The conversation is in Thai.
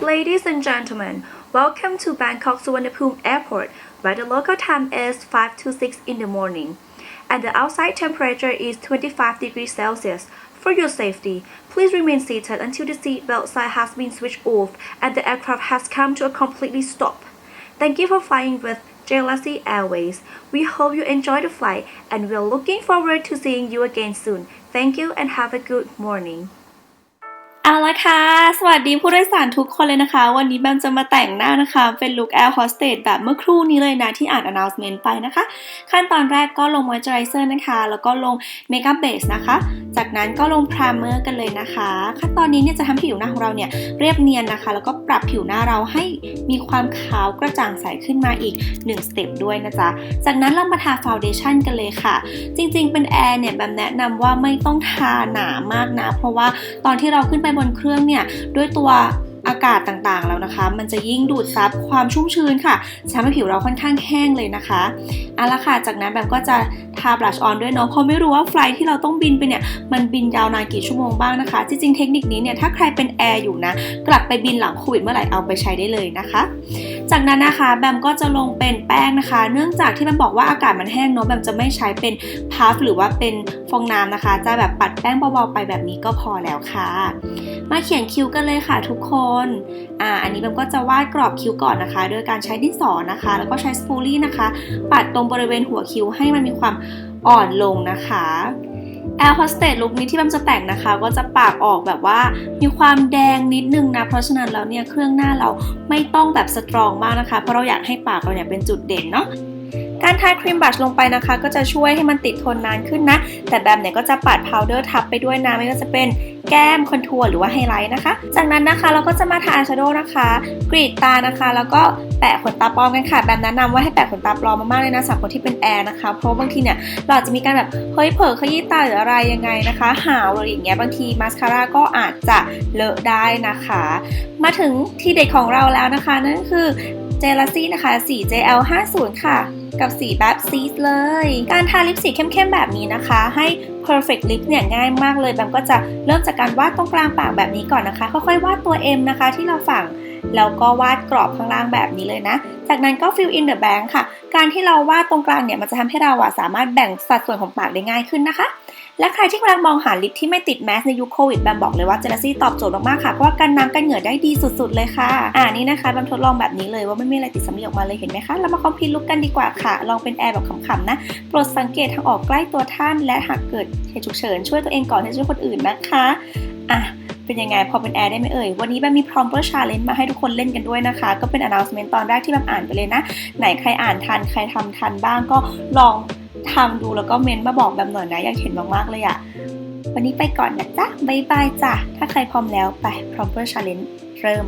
Ladies and gentlemen, welcome to Bangkok Suvarnabhumi Airport, where the local time is 5 to 6 in the morning, and the outside temperature is 25 degrees Celsius. For your safety, please remain seated until the seatbelt sign has been switched off and the aircraft has come to a completely stop. Thank you for flying with Je Lassie Airways. We hope you enjoy the flight, and we're looking forward to seeing you again soon. Thank you and have a good morning. เอาละค่ะสวัสดีผู้โดยสารทุกคนเลยนะคะวันนี้แบมจะมาแต่งหน้านะคะเป็นลุคแอร์โฮสเตสแบบเมื่อครู่นี้เลยนะที่อ่าน announcement ไปนะคะขั้นตอนแรกก็ลง moisturizer นะคะแล้วก็ลง makeup base นะคะจากนั้นก็ลง primer กันเลยนะคะขั้นตอนนี้เนี่ยจะทำให้ผิวหน้าของเราเนี่ยเรียบเนียนนะคะแล้วก็ปรับผิวหน้าเราให้มีความขาวกระจ่างใสขึ้นมาอีก1 step ด้วยนะจ๊ะจากนั้นเรามาทา foundation กันเลยค่ะจริงๆเป็นแอร์เนี่ยแบมแนะนำว่าไม่ต้องทาหนามากนะเพราะว่าตอนที่เราขึ้นไปบนเครื่องเนี่ยด้วยตัวอากาศต่างๆแล้วนะคะมันจะยิ่งดูดซับความชุ่มชื้นค่ะทำให้ผิวเราค่อนข้างแห้งเลยนะคะเอาละค่ะจากนั้นแบบก็จะทาบลัชออนด้วยเนาะเพราะไม่รู้ว่าไฟล์ที่เราต้องบินไปเนี่ยมันบินยาวนานกี่ชั่วโมงบ้างนะคะจริงๆเทคนิคนี้เนี่ยถ้าใครเป็นแอร์อยู่นะกลับไปบินหลังโควิดเมื่อไหร่เอาไปใช้ได้เลยนะคะจากนั้นนะคะแบมก็จะลงเป็นแป้งนะคะเนื่องจากที่แบมบอกว่าอากาศมันแห้งเนาะแบมจะไม่ใช้เป็นพัฟหรือว่าเป็นฟองน้ำนะคะจะแบบปัดแป้งเบาๆไปแบบนี้ก็พอแล้วค่ะมาเขียนคิ้วกันเลยค่ะทุกคนอันนี้แบมก็จะวาดกรอบคิ้วก่อนนะคะโดยการใช้ดินสอนะคะแล้วก็ใช้สปูลี่นะคะปัดตรงบริเวณหัวคิ้วให้มันมีความอ่อนลงนะคะแอร์โฮสเตสลุคนี้ที่แบมจะแต่งนะคะก็จะปากออกแบบว่ามีความแดงนิดนึงนะเพราะฉะนั้นแล้วเนี่ยเครื่องหน้าเราไม่ต้องแบบสตรองมากนะคะเพราะเราอยากให้ปากเราเนี่ยเป็นจุดเด่นเนาะการทาครีมบลัชลงไปนะคะก็จะช่วยให้มันติดทนนานขึ้นนะแต่แบมเนี่ยก็จะปัดพาวเดอร์ทับไปด้วยนะไม่ว่าจะเป็นแก้มคอนทัวร์หรือว่าไฮไลท์นะคะจากนั้นนะคะเราก็จะมาทาอายแชโดว์นะคะกรีดตานะคะแล้วก็แปะขนตาปลอมกันค่ะแบมแนะนำว่าให้แปะขนตาปลอมมากๆเลยนะสำหรับคนที่เป็นแอร์นะคะเพราะบางทีเนี่ยเราอาจจะมีการแบบเฮ้ยเผลอขยี้ตาหรืออะไรยังไงนะคะหาวหรืออย่างเงี้ยบางทีมาสคาร่าก็อาจจะเลอะได้นะคะมาถึงทีเด็ดของเราแล้วนะคะนั่นคือเจลาซี่นะคะสี JL50 ค่ะกับสีแบบซีดเลยการทาลิปสีเข้มๆแบบนี้นะคะให้ perfect lip เนี่ยง่ายมากเลยแบมก็จะเริ่มจากการวาดตรงกลางปากแบบนี้ก่อนนะคะค่อยๆวาดตัว M นะคะที่เราฝั่งแล้วก็วาดกรอบข้างล่างแบบนี้เลยนะจากนั้นก็ fill in the blank ค่ะการที่เราวาดตรงกลางเนี่ยมันจะทำให้เราสามารถแบ่งสัดส่วนของปากได้ง่ายขึ้นนะคะและใครที่กำลังมองหาลิปที่ไม่ติดแมสในยุคโควิดแบมบอกเลยว่าเจลาซี่ตอบโจทย์มากๆค่ะเพราะว่ากันน้ำกันเหงื่อได้ดีสุดๆเลยค่ะนี่นะคะแบมทดลองแบบนี้เลยว่าไม่มีอะไรติดสำลีออกมาเลยเห็นไหมคะเรามาคอมพลีทลุคกันดีกว่าค่ะลองเป็นแอร์แบบขำๆนะโปรดสังเกตทางออกใกล้ตัวท่านและหากเกิดเหตุฉุกเฉินช่วยตัวเองก่อนที่จะช่วยคนอื่นนะคะเป็นยังไงพอเป็นแอร์ได้ไหมเอ่ยวันนี้แบมมี prompter challenge มาให้ทุกคนเล่นกันด้วยนะคะก็เป็น announcement ตอนแรกที่แบมอ่านไปเลยนะไหนใครอ่านทันใครทำทันบ้างก็ลองทำดูแล้วก็เมนต์มาบอกแบมหน่อยนะอยากเห็นมากๆเลยวันนี้ไปก่อนนะจ๊ะบ๊ายบายจ้ะถ้าใครพร้อมแล้วไป prompter challenge เริ่ม